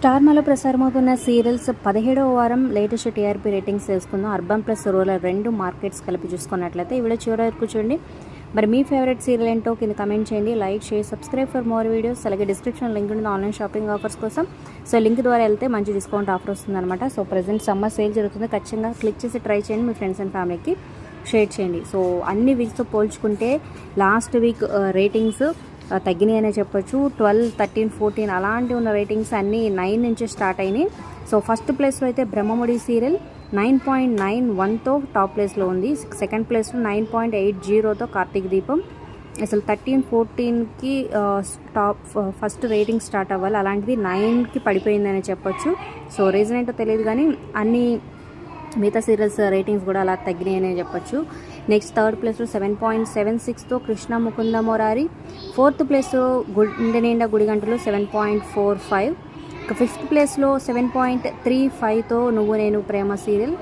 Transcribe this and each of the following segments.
Star మాలో ప్రసారమవుతున్న serials 17వ వారం latest TRP ratings తెలుసుకుందాం. అర్బన్ ప్లస్ రూరల్ రెండు మార్కెట్స్ కలిపి చూసుకున్నట్లయితే ఈ వీడియో చివరి వరకు చూడండి. మరి మీ ఫేవరెట్ సీరియల్ ఏంటో కింద కమెంట్ చేయండి. Like share subscribe for more videos. అలాగే డిస్క్రిప్షన్ లింక్ ఉంది ఆన్లైన్ షాపింగ్ ఆఫర్స్ కోసం. సో లింక్ ద్వారా వెళ్తే మంచి డిస్కౌంట్ ఆఫర్ వస్తుందన్నమాట. సో ప్రజెంట్ సమ్మర్ సేల్ జరుగుతుంది, ఖచ్చితంగా క్లిక్ చేసి ట్రై చేయండి, మీ ఫ్రెండ్స్ అండ్ ఫ్యామిలీకి షేర్ చేయండి. సో అన్ని వీక్స్తో పోల్చుకుంటే లాస్ట్ వీక్ రేటింగ్స్ తగ్గినాయి అనే చెప్పొచ్చు. 12, 13, 14 అలాంటి ఉన్న రేటింగ్స్ అన్నీ 9 నుంచి స్టార్ట్ అయినాయి. సో ఫస్ట్ ప్లేస్లో అయితే బ్రహ్మముడి సీరియల్ 9.91తో టాప్ ప్లేస్లో ఉంది. సెకండ్ ప్లేస్లో 9.80తో కార్తీక దీపం. అసలు 13, 14కి టాప్ ఫస్ట్ రేటింగ్ స్టార్ట్ అవ్వాలి, అలాంటిది 9కి పడిపోయిందని చెప్పొచ్చు. సో రీజన్ ఏంటో తెలియదు కానీ అన్ని మిగతా సీరియల్స్ రేటింగ్స్ కూడా అలా తగ్గినాయనే చెప్పొచ్చు. నెక్స్ట్ థర్డ్ ప్లేస్లో 7.76తో కృష్ణ ముకుంద మురారి. ఫోర్త్ ప్లేస్లో గుండె నిండా గుడిగంటలు 7.45. ఇక ఫిఫ్త్ ప్లేస్లో 7.35తో నువ్వు నేను ప్రేమ సీరియల్.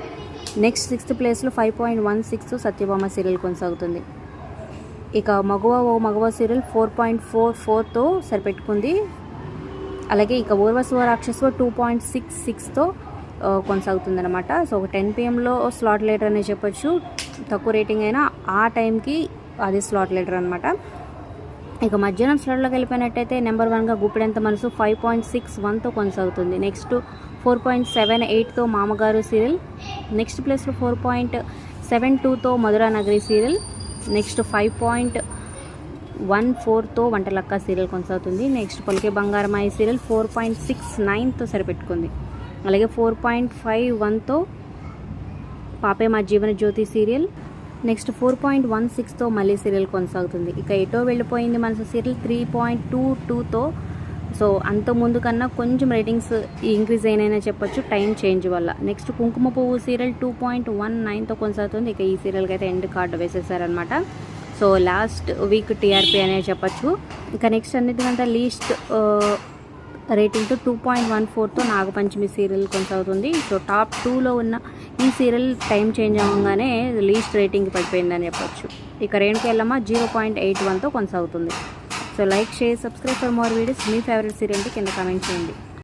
నెక్స్ట్ సిక్స్త్ ప్లేస్లో 5.16తో సత్యభామ సీరియల్ కొనసాగుతుంది. ఇక మగవ సీరియల్ 4.44తో సరిపెట్టుకుంది. అలాగే ఇక ఊర్వశివ రాక్షసు 2.66తో కొనసాగుతుందన్నమాట. సో ఒక 10 PM స్లాట్ లీడర్ అనే చెప్పొచ్చు. తక్కువ రేటింగ్ అయినా ఆ టైంకి అది స్లాట్ లీడర్ అనమాట. ఇక మధ్యాహ్నం స్లాట్లోకి వెళ్ళిపోయినట్టయితే నెంబర్ 1గా గుప్పెడంత మనసు 5.61తో కొనసాగుతుంది. నెక్స్ట్ 4.78తో మామగారు సీరియల్. నెక్స్ట్ ప్లేస్లో 4.72తో మధురా నగరి సీరియల్. నెక్స్ట్ 5.14తో వంటలక్క సీరియల్ కొనసాగుతుంది. నెక్స్ట్ పొలికే బంగారమాయి సీరియల్ 4.69తో సరిపెట్టుకుంది. అలాగే 4.51తో పాపే మా జీవన జ్యోతి సీరియల్. నెక్స్ట్ 4.16తో మళ్ళీ సీరియల్ కొనసాగుతుంది. ఇక ఎటో వెళ్ళిపోయింది మనసు సీరియల్ 3.22తో. సో అంత ముందు కన్నా కొంచెం రేటింగ్స్ ఇంక్రీజ్ అయినాయని చెప్పొచ్చు టైం చేంజ్ వల్ల. నెక్స్ట్ కుంకుమ పువ్వు సీరియల్ 2.19తో కొనసాగుతుంది. ఇక ఈ సీరియల్కి అయితే ఎండ్ కార్డు వేసేసారనమాట. సో లాస్ట్ వీక్ టీఆర్పీ అనే చెప్పచ్చు. ఇక నెక్స్ట్ అన్నిటికంటే లీస్ట్ రేటింగ్తో 2.14తో నాగపంచమి సీరియల్ కొనసాగుతుంది. సో టాప్ 2లో ఉన్న ఈ సీరియల్ టైం చేంజ్ అవ్వగానే లీస్ట్ రేటింగ్ పడిపోయిందని చెప్పొచ్చు. ఇక రేణుకెళ్ళమ్మ 0.81తో కొనసాగుతుంది. So like share subscribe for more videos. మీ ఫేవరెట్ సీరియల్ కింద కామెంట్ చేయండి.